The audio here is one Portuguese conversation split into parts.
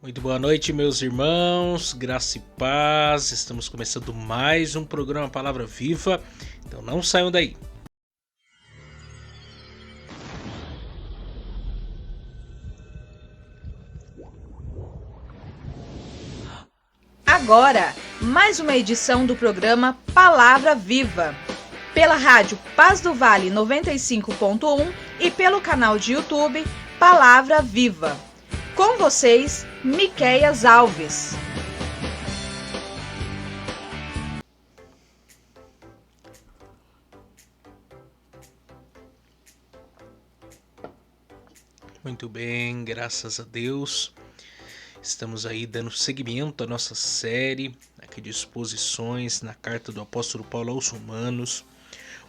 Muito boa noite, meus irmãos, graça e paz. Estamos começando mais um programa Palavra Viva, então não saiam daí. Agora, mais uma edição do programa Palavra Viva, pela rádio Paz do Vale 95.1 e pelo canal de YouTube Palavra Viva. Com vocês, Miqueias Alves. Muito bem, graças a Deus. Estamos aí dando seguimento à nossa série aqui de exposições na carta do apóstolo Paulo aos Romanos.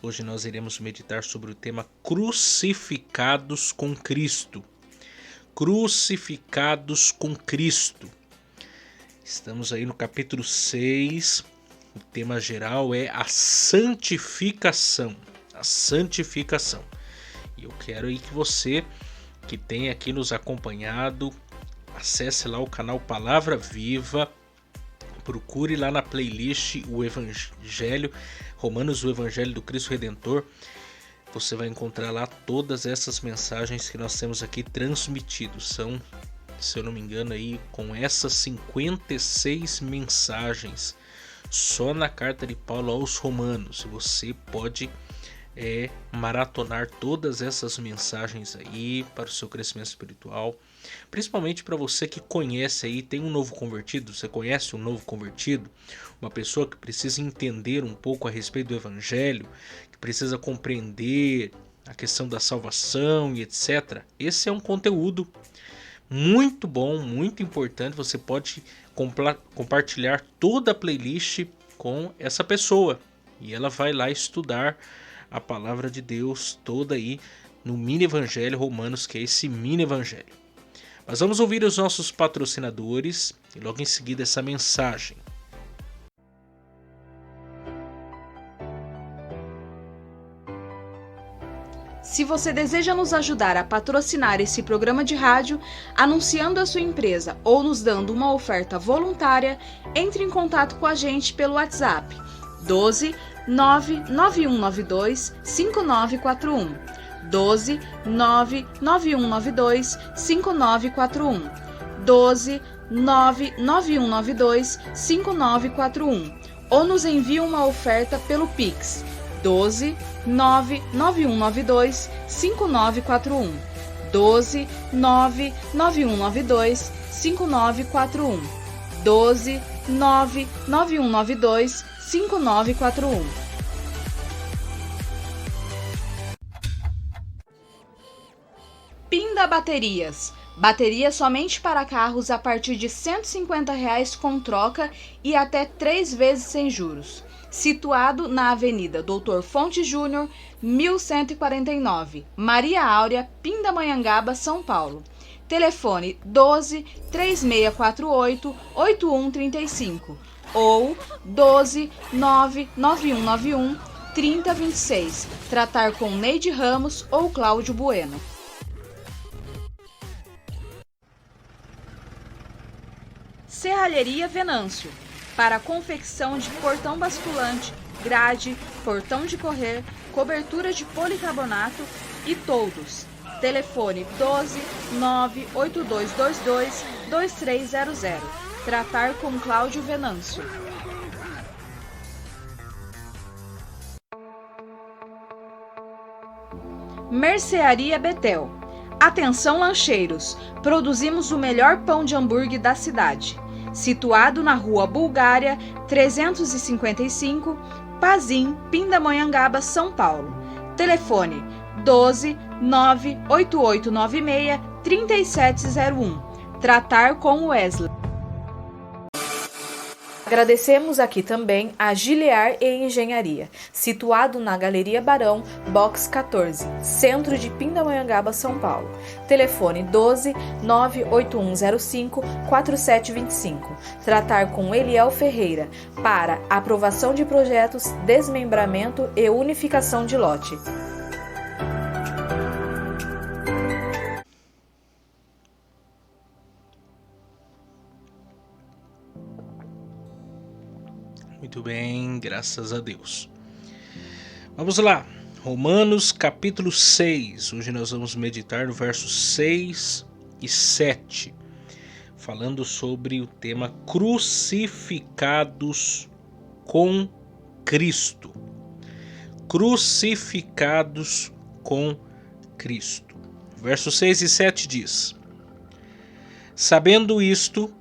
Hoje nós iremos meditar sobre o tema Crucificados com Cristo. Crucificados com Cristo. Estamos aí no capítulo 6. O tema geral é a santificação. A santificação. E eu quero aí que você que tem aqui nos acompanhado, acesse lá o canal Palavra Viva, procure lá na playlist o Evangelho, Romanos, o Evangelho do Cristo Redentor. Você vai encontrar lá todas essas mensagens que nós temos aqui transmitido. São, se eu não me engano, aí com essas 56 mensagens só na carta de Paulo aos Romanos. Você pode maratonar todas essas mensagens aí para o seu crescimento espiritual, principalmente para você que conhece aí, tem um novo convertido. Você conhece um novo convertido, uma pessoa que precisa entender um pouco a respeito do Evangelho, que precisa compreender a questão da salvação e etc. Esse é um conteúdo muito bom, muito importante. Você pode compartilhar toda a playlist com essa pessoa e ela vai lá estudar a palavra de Deus toda aí no mini evangelho Romanos, que é esse mini evangelho. Mas vamos ouvir os nossos patrocinadores e logo em seguida essa mensagem. Se você deseja nos ajudar a patrocinar esse programa de rádio, anunciando a sua empresa ou nos dando uma oferta voluntária, entre em contato com a gente pelo WhatsApp 12 99192 5941, 12 99192 5941, 12 99192 5941, ou nos envie uma oferta pelo Pix 12 99192 5941, 12 99192 5941, 12 99192 5941. Pinda Baterias. Baterias somente para carros a partir de R$ 150 com troca e até 3 vezes sem juros. Situado na Avenida Doutor Fonte Júnior, 1149, Maria Áurea, Pindamonhangaba, São Paulo. Telefone 12 3648 8135 ou 12 99191 3026. Tratar com Neide Ramos ou Cláudio Bueno. Serralheria Venâncio. Para confecção de portão basculante, grade, portão de correr, cobertura de policarbonato e toldos. Telefone 12 98222 2300. Tratar com Cláudio Venâncio. Mercearia Betel. Atenção lancheiros, produzimos o melhor pão de hambúrguer da cidade. Situado na Rua Bulgária, 355, Pazim, Pindamonhangaba, São Paulo. Telefone 12 98896 3701. Tratar com Wesley. Agradecemos aqui também a Giliar e Engenharia, situado na Galeria Barão, Box 14, centro de Pindamonhangaba, São Paulo. Telefone 12 98105 4725. Tratar com Eliel Ferreira para aprovação de projetos, desmembramento e unificação de lote. Muito bem, graças a Deus. Vamos lá, Romanos capítulo 6. Hoje nós vamos meditar no versos 6 e 7, falando sobre o tema crucificados com Cristo. Crucificados com Cristo. Versos 6 e 7 diz: sabendo isto,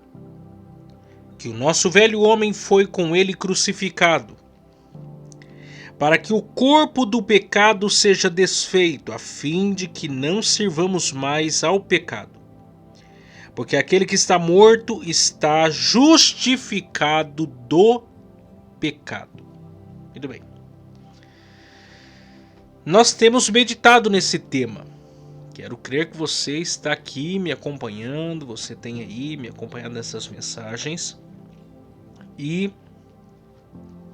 que o nosso velho homem foi com ele crucificado, para que o corpo do pecado seja desfeito, a fim de que não sirvamos mais ao pecado. Porque aquele que está morto está justificado do pecado. Muito bem. Nós temos meditado nesse tema. Quero crer que você está aqui me acompanhando, você tem aí me acompanhado nessas mensagens e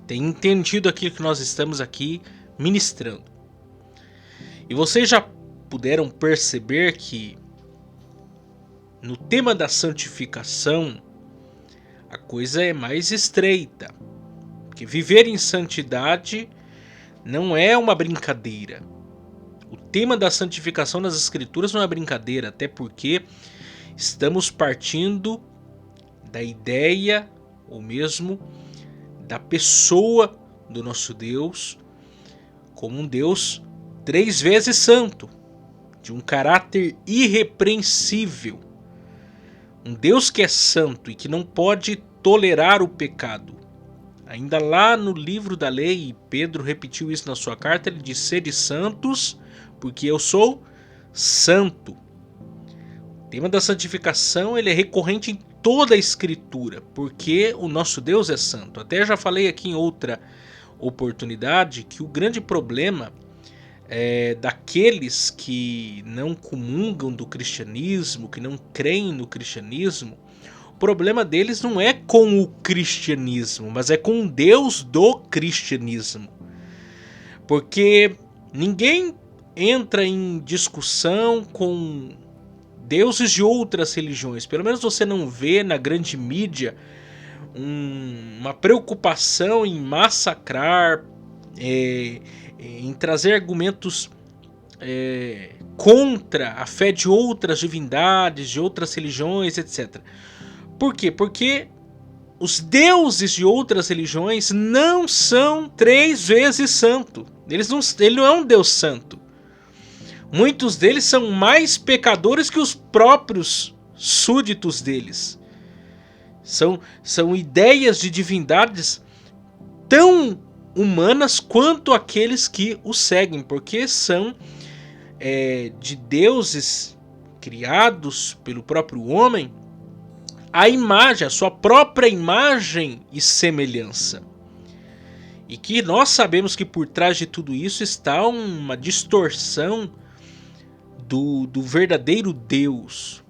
tem entendido aquilo que nós estamos aqui ministrando. E vocês já puderam perceber que no tema da santificação a coisa é mais estreita, porque viver em santidade não é uma brincadeira. O tema da santificação nas Escrituras não é brincadeira, até porque estamos partindo da ideia ou mesmo da pessoa do nosso Deus como um Deus 3 vezes santo, de um caráter irrepreensível. Um Deus que é santo e que não pode tolerar o pecado. Ainda lá no livro da lei, e Pedro repetiu isso na sua carta, ele diz: sede santos, porque eu sou santo. O tema da santificação ele é recorrente em toda a Escritura, porque o nosso Deus é santo. Até já falei aqui em outra oportunidade que o grande problema daqueles que não comungam do cristianismo, que não creem no cristianismo, o problema deles não é com o cristianismo, mas é com o Deus do cristianismo. Porque ninguém entra em discussão com deuses de outras religiões. Pelo menos você não vê na grande mídia uma preocupação em massacrar, em trazer argumentos contra a fé de outras divindades, de outras religiões, etc. Por quê? Porque os deuses de outras religiões não são 3 vezes santo. Ele não é um Deus santo. Muitos deles são mais pecadores que os próprios súditos deles. São ideias de divindades tão humanas quanto aqueles que o seguem, porque são de deuses criados pelo próprio homem, a sua própria imagem e semelhança. E que nós sabemos que por trás de tudo isso está uma distorção do verdadeiro Deus.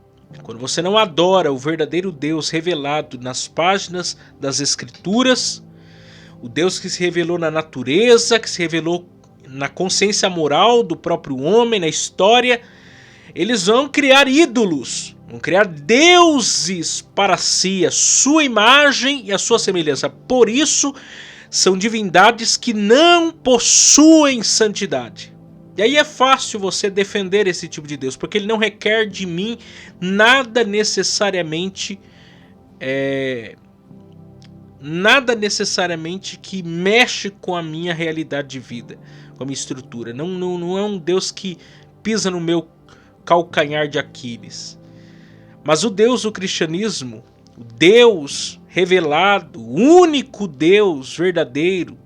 Quando você não adora o verdadeiro Deus revelado nas páginas das Escrituras, o Deus que se revelou na natureza, que se revelou na consciência moral do próprio homem, na história, eles vão criar ídolos, vão criar deuses para si, a sua imagem e a sua semelhança. Por isso, são divindades que não possuem santidade. E aí é fácil você defender esse tipo de Deus, porque ele não requer de mim nada necessariamente que mexe com a minha realidade de vida, com a minha estrutura. Não é um Deus que pisa no meu calcanhar de Aquiles. Mas o Deus do cristianismo, o Deus revelado, o único Deus verdadeiro,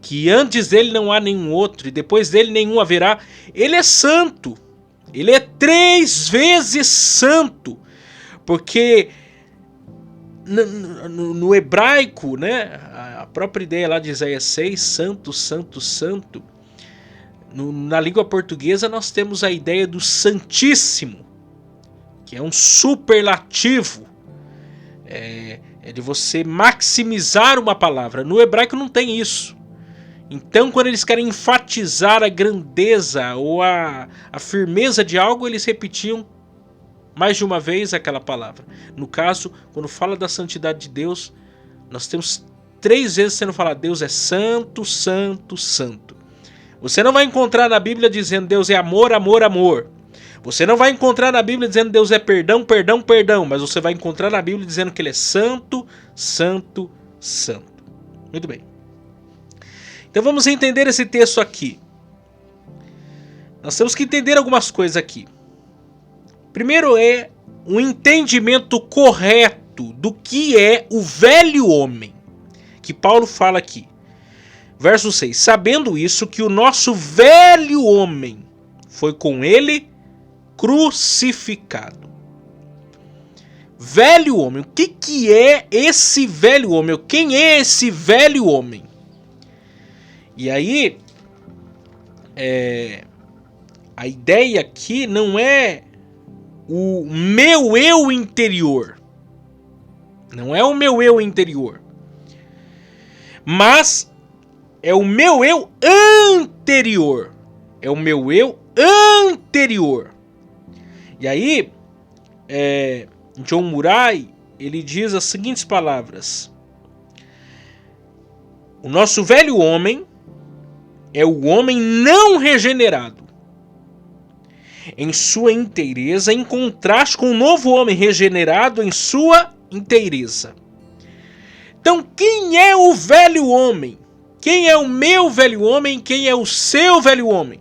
que antes dele não há nenhum outro e depois dele nenhum haverá, ele é santo. Ele é 3 vezes santo. Porque no hebraico, né, a própria ideia lá de Isaías 6, santo, santo, santo, na língua portuguesa nós temos a ideia do santíssimo, que é um superlativo, é de você maximizar uma palavra. No hebraico não tem isso. Então, quando eles querem enfatizar a grandeza ou a firmeza de algo, eles repetiam mais de uma vez aquela palavra. No caso, quando fala da santidade de Deus, nós temos 3 vezes sendo falado, Deus é santo, santo, santo. Você não vai encontrar na Bíblia dizendo Deus é amor, amor, amor. Você não vai encontrar na Bíblia dizendo Deus é perdão, perdão, perdão. Mas você vai encontrar na Bíblia dizendo que ele é santo, santo, santo. Muito bem. Então vamos entender esse texto aqui. Nós temos que entender algumas coisas aqui. Primeiro é um entendimento correto do que é o velho homem, que Paulo fala aqui. Verso 6. Sabendo isso, que o nosso velho homem foi com ele crucificado. Velho homem. O que é esse velho homem? Quem é esse velho homem? E aí, a ideia aqui não é o meu eu interior. Não é o meu eu interior. Mas é o meu eu anterior. É o meu eu anterior. E aí, John Murray, ele diz as seguintes palavras. O nosso velho homem é o homem não regenerado, em sua inteireza, em contraste com o novo homem regenerado em sua inteireza. Então, quem é o velho homem? Quem é o meu velho homem? Quem é o seu velho homem?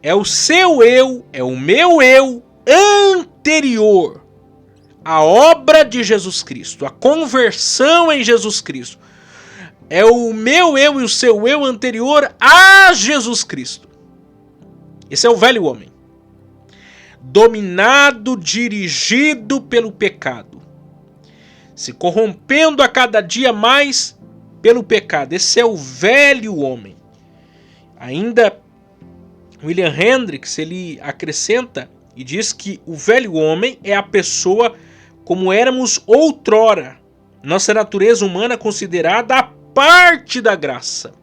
É o seu eu, é o meu eu anterior à obra de Jesus Cristo, a conversão em Jesus Cristo. É o meu eu e o seu eu anterior a Jesus Cristo. Esse é o velho homem. Dominado, dirigido pelo pecado. Se corrompendo a cada dia mais pelo pecado. Esse é o velho homem. Ainda William Hendricks, ele acrescenta e diz que o velho homem é a pessoa como éramos outrora. Nossa natureza humana considerada a parte da graça.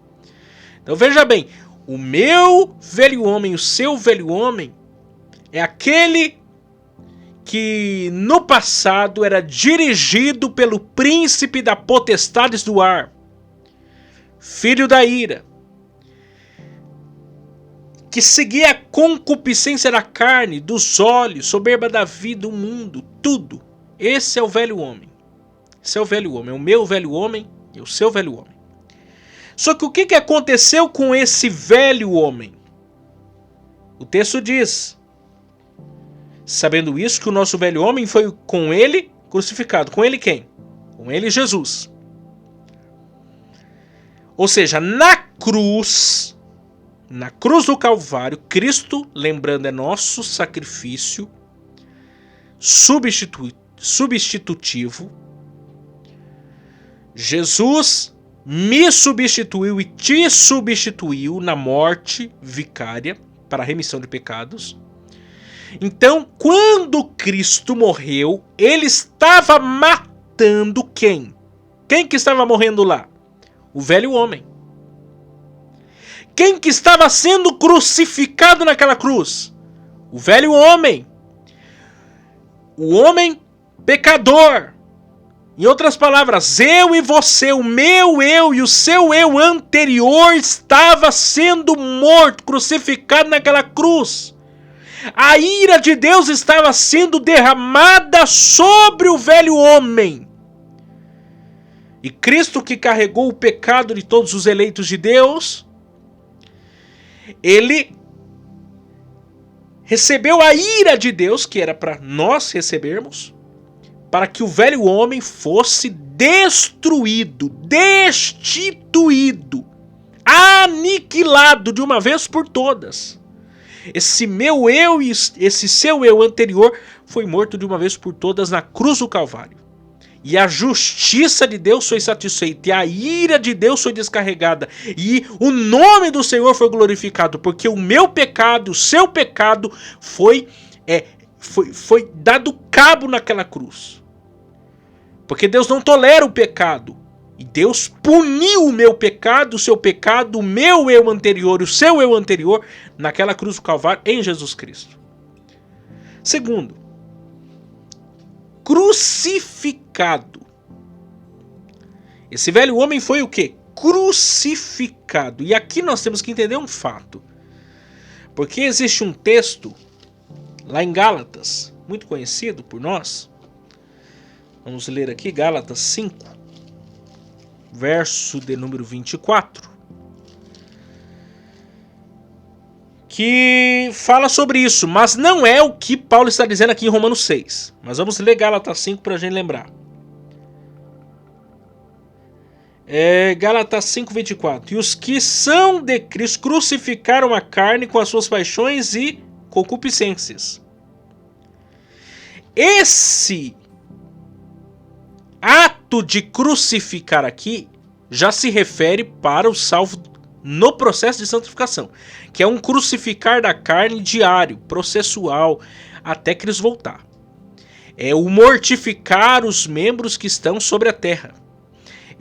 Então veja bem, o meu velho homem, o seu velho homem, é aquele que no passado era dirigido pelo príncipe da potestades do ar, filho da ira, que seguia a concupiscência da carne, dos olhos, soberba da vida, do mundo, tudo. Esse é o velho homem. Esse é o velho homem, o meu velho homem e o seu velho homem. Só que o que aconteceu com esse velho homem? O texto diz, sabendo isso, que o nosso velho homem foi com ele crucificado. Com ele quem? Com ele Jesus. Ou seja, na cruz do Calvário, Cristo, lembrando, é nosso sacrifício substitutivo. Jesus me substituiu e te substituiu na morte vicária para a remissão de pecados. Então, quando Cristo morreu, ele estava matando quem? Quem que estava morrendo lá? O velho homem. Quem que estava sendo crucificado naquela cruz? O velho homem. O homem pecador. Em outras palavras, eu e você, o meu eu e o seu eu anterior estava sendo morto, crucificado naquela cruz. A ira de Deus estava sendo derramada sobre o velho homem. E Cristo, que carregou o pecado de todos os eleitos de Deus, ele recebeu a ira de Deus, que era para nós recebermos, para que o velho homem fosse destruído, destituído, aniquilado de uma vez por todas. Esse meu eu e esse seu eu anterior foi morto de uma vez por todas na cruz do Calvário. E a justiça de Deus foi satisfeita, e a ira de Deus foi descarregada, e o nome do Senhor foi glorificado, porque o meu pecado, o seu pecado foi dado cabo naquela cruz. Porque Deus não tolera o pecado. E Deus puniu o meu pecado, o seu pecado, o meu eu anterior, o seu eu anterior, naquela cruz do Calvário, em Jesus Cristo. Segundo, crucificado. Esse velho homem foi o quê? Crucificado. E aqui nós temos que entender um fato. Porque existe um texto lá em Gálatas, muito conhecido por nós. Vamos ler aqui Gálatas 5, verso de número 24. Que fala sobre isso, mas não é o que Paulo está dizendo aqui em Romanos 6. Mas vamos ler Gálatas 5 para a gente lembrar. Gálatas 5, 24. E os que são de Cristo crucificaram a carne com as suas paixões e concupiscências. Esse ato de crucificar aqui já se refere para o salvo no processo de santificação, que é um crucificar da carne diário, processual, até Cristo voltar. É o mortificar os membros que estão sobre a terra.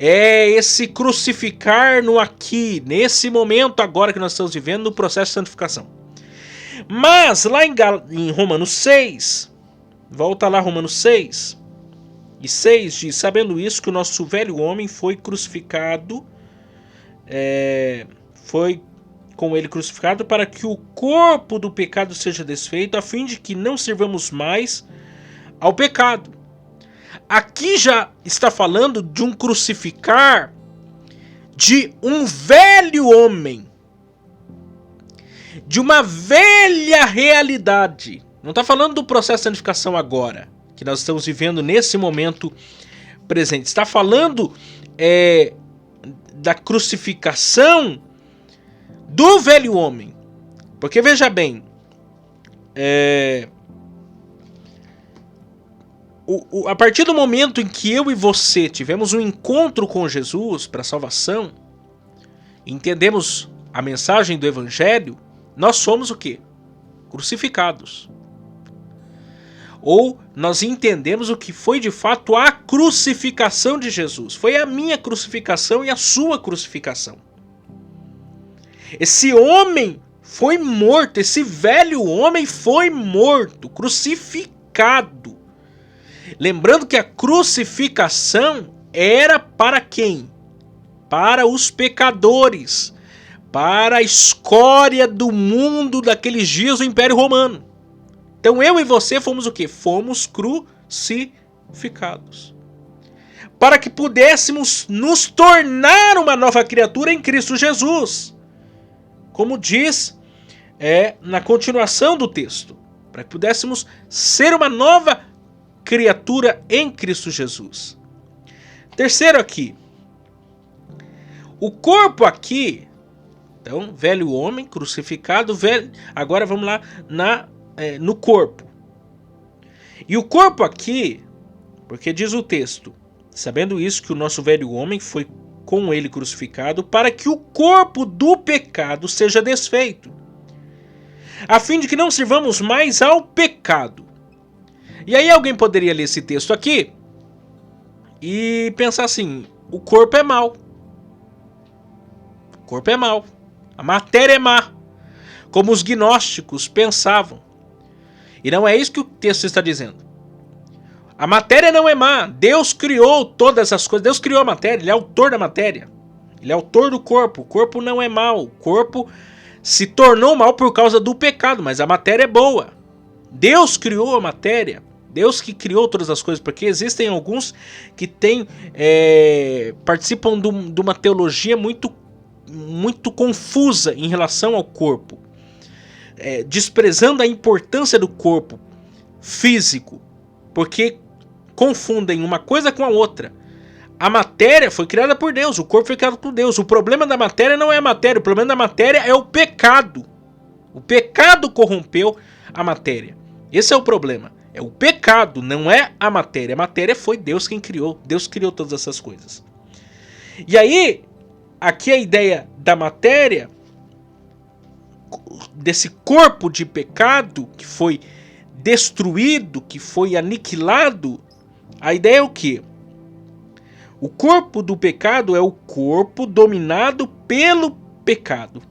É esse crucificar no aqui, nesse momento agora que nós estamos vivendo, no processo de santificação. Mas lá em Romanos 6, volta lá Romanos 6, e 6 diz, sabendo isso, que o nosso velho homem foi crucificado, foi com ele crucificado, para que o corpo do pecado seja desfeito, a fim de que não sirvamos mais ao pecado. Aqui já está falando de um crucificar de um velho homem, de uma velha realidade. Não está falando do processo de santificação agora, que nós estamos vivendo nesse momento presente. Está falando da crucificação do velho homem. Porque veja bem, a partir do momento em que eu e você tivemos um encontro com Jesus para a salvação, entendemos a mensagem do Evangelho, nós somos o quê? Crucificados. Ou nós entendemos o que foi de fato a crucificação de Jesus. Foi a minha crucificação e a sua crucificação. Esse homem foi morto, esse velho homem foi morto, crucificado. Lembrando que a crucificação era para quem? Para os pecadores, para a escória do mundo daqueles dias do Império Romano. Então eu e você fomos o quê? Fomos crucificados. Para que pudéssemos nos tornar uma nova criatura em Cristo Jesus. Como diz na continuação do texto. Para que pudéssemos ser uma nova criatura em Cristo Jesus. Terceiro aqui. O corpo aqui, então, velho homem crucificado, velho. Agora vamos lá no corpo. E o corpo aqui, porque diz o texto, sabendo isso, que o nosso velho homem foi com ele crucificado, para que o corpo do pecado seja desfeito, a fim de que não sirvamos mais ao pecado. E aí alguém poderia ler esse texto aqui e pensar assim, o corpo é mau. O corpo é mau. A matéria é má. Como os gnósticos pensavam. E não é isso que o texto está dizendo. A matéria não é má. Deus criou todas as coisas. Deus criou a matéria. Ele é autor da matéria. Ele é autor do corpo. O corpo não é mau. O corpo se tornou mal por causa do pecado. Mas a matéria é boa. Deus criou a matéria. Deus que criou todas as coisas, porque existem alguns que participam de uma teologia muito confusa em relação ao corpo, desprezando a importância do corpo físico, porque confundem uma coisa com a outra. A matéria foi criada por Deus, o corpo foi criado por Deus. O problema da matéria não é a matéria, o problema da matéria é o pecado. O pecado corrompeu a matéria. Esse é o problema. É o pecado, não é a matéria. A matéria foi Deus quem criou. Deus criou todas essas coisas. E aí, aqui a ideia da matéria, desse corpo de pecado que foi destruído, que foi aniquilado, a ideia é o quê? O corpo do pecado é o corpo dominado pelo pecado.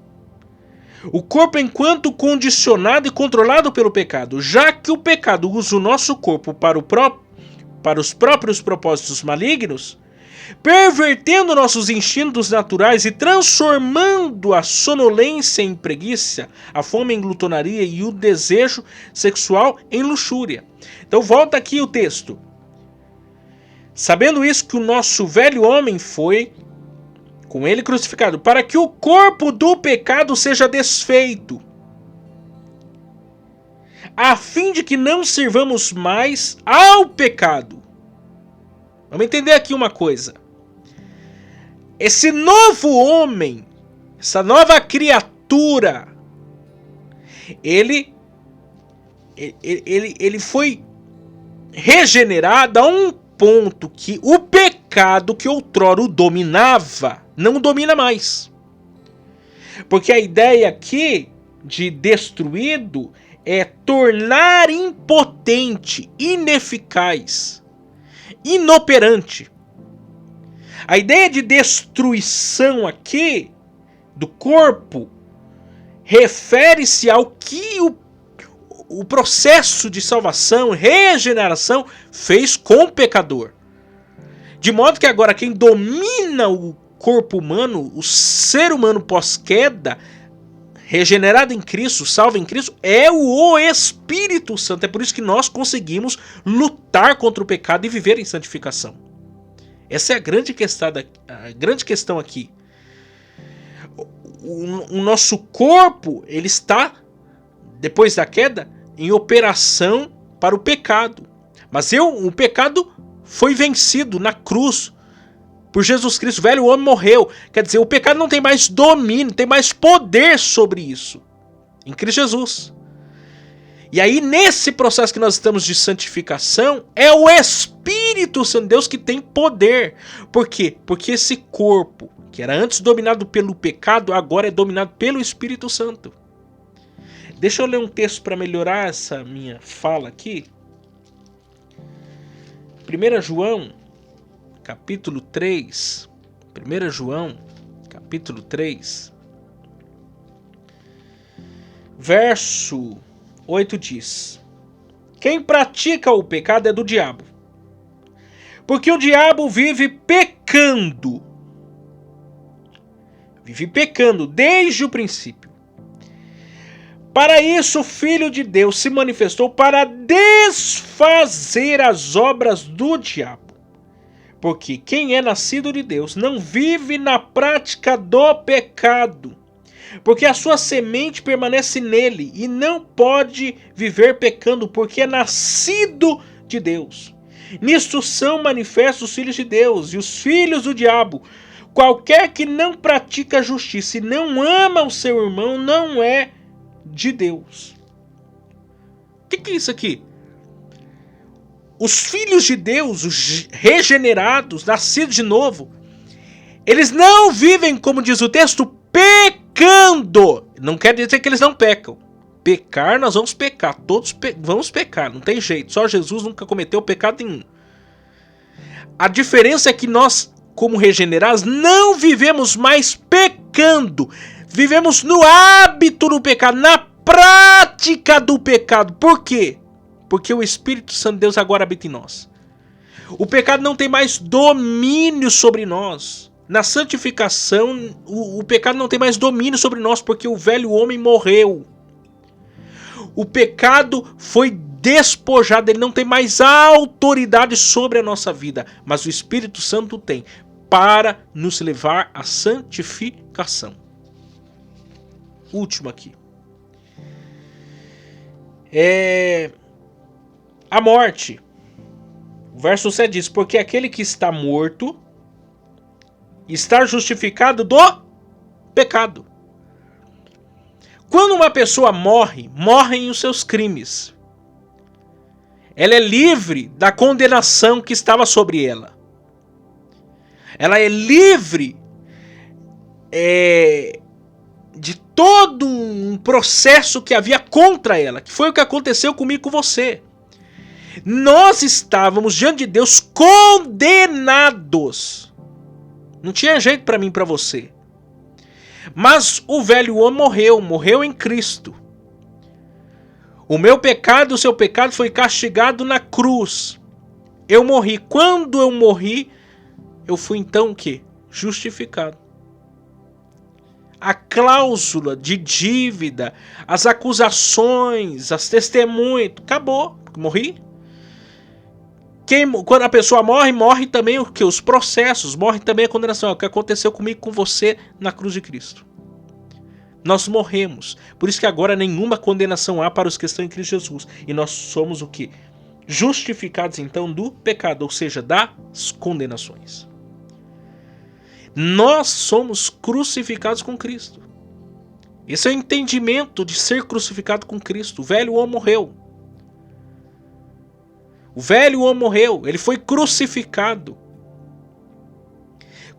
O corpo enquanto condicionado e controlado pelo pecado, já que o pecado usa o nosso corpo para os próprios propósitos malignos, pervertendo nossos instintos naturais e transformando a sonolência em preguiça, a fome em glutonaria e o desejo sexual em luxúria. Então volta aqui o texto. Sabendo isso, que o nosso velho homem foi com ele crucificado, para que o corpo do pecado seja desfeito, a fim de que não sirvamos mais ao pecado. Vamos entender aqui uma coisa. Esse novo homem, essa nova criatura, ele foi regenerado a um ponto que o pecado que outrora o dominava, não o domina mais. Porque a ideia aqui de destruído é tornar impotente, ineficaz, inoperante. A ideia de destruição aqui do corpo refere-se ao que o processo de salvação, regeneração, fez com o pecador. De modo que agora quem domina o corpo humano, o ser humano pós-queda, regenerado em Cristo, salvo em Cristo, é o Espírito Santo. É por isso que nós conseguimos lutar contra o pecado e viver em santificação. Essa é a grande questão aqui. O nosso corpo, ele está, depois da queda, em operação para o pecado. Mas o pecado foi vencido na cruz por Jesus Cristo. O velho homem morreu. Quer dizer, o pecado não tem mais domínio, não tem mais poder sobre isso. Em Cristo Jesus. E aí, nesse processo que nós estamos de santificação, é o Espírito Santo de Deus que tem poder. Por quê? Porque esse corpo, que era antes dominado pelo pecado, agora é dominado pelo Espírito Santo. Deixa eu ler um texto para melhorar essa minha fala aqui. 1 João, capítulo 3. 1 João, capítulo 3. Verso 8 diz: quem pratica o pecado é do diabo, porque o diabo vive pecando. Vive pecando desde o princípio. Para isso o Filho de Deus se manifestou para desfazer as obras do diabo. Porque quem é nascido de Deus não vive na prática do pecado, porque a sua semente permanece nele e não pode viver pecando, porque é nascido de Deus. Nisto são manifestos os filhos de Deus e os filhos do diabo. Qualquer que não pratica a justiça e não ama o seu irmão não é de Deus. O que é isso aqui? Os filhos de Deus, os regenerados, nascidos de novo, eles não vivem, como diz o texto, pecando. Não quer dizer que eles não pecam. Pecar, nós vamos pecar. Todos vamos pecar, não tem jeito. Só Jesus nunca cometeu pecado nenhum. A diferença é que nós, como regenerados, não vivemos mais pecando. Vivemos no hábito do pecado, na prática do pecado. Por quê? Porque o Espírito Santo de Deus agora habita em nós. O pecado não tem mais domínio sobre nós. Na santificação, o pecado não tem mais domínio sobre nós, porque o velho homem morreu. O pecado foi despojado, ele não tem mais autoridade sobre a nossa vida, mas o Espírito Santo tem, para nos levar à santificação. Último aqui. A morte. O verso 7 diz: porque aquele que está morto está justificado do pecado. Quando uma pessoa morre, morrem os seus crimes. Ela é livre da condenação que estava sobre ela. Ela é livre de todo um processo que havia contra ela, que foi o que aconteceu comigo e com você. Nós estávamos diante de Deus condenados. Não tinha jeito para mim e para você. Mas o velho homem morreu em Cristo. O meu pecado e o seu pecado foi castigado na cruz. Eu morri. Quando eu morri, eu fui então o quê? Justificado. A cláusula de dívida, as acusações, as testemunhas, acabou, morri. Quando a pessoa morre, morre também o que? Os processos, morre também a condenação. É o que aconteceu comigo, com você na cruz de Cristo. Nós morremos. Por isso que agora nenhuma condenação há para os que estão em Cristo Jesus. E nós somos o que? Justificados então do pecado, ou seja, das condenações. Nós somos crucificados com Cristo. Esse é o entendimento de ser crucificado com Cristo. O velho homem morreu. O velho homem morreu. Ele foi crucificado.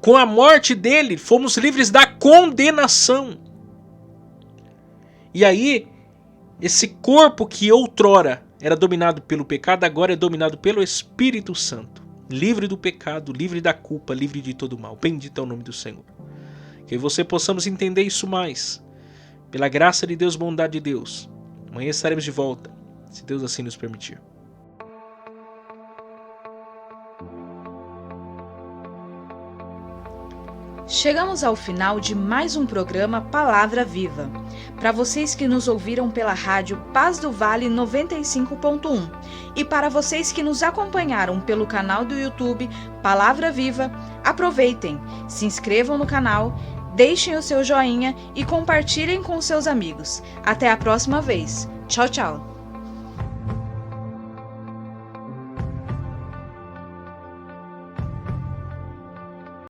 Com a morte dele, fomos livres da condenação. E aí, esse corpo que outrora era dominado pelo pecado, agora é dominado pelo Espírito Santo. Livre do pecado, livre da culpa, livre de todo mal. Bendito é o nome do Senhor. Que você possamos entender isso mais. Pela graça de Deus, bondade de Deus. Amanhã estaremos de volta, se Deus assim nos permitir. Chegamos ao final de mais um programa Palavra Viva. Para vocês que nos ouviram pela rádio Paz do Vale 95.1 e para vocês que nos acompanharam pelo canal do YouTube Palavra Viva, aproveitem, se inscrevam no canal, deixem o seu joinha e compartilhem com seus amigos. Até a próxima vez. Tchau, tchau!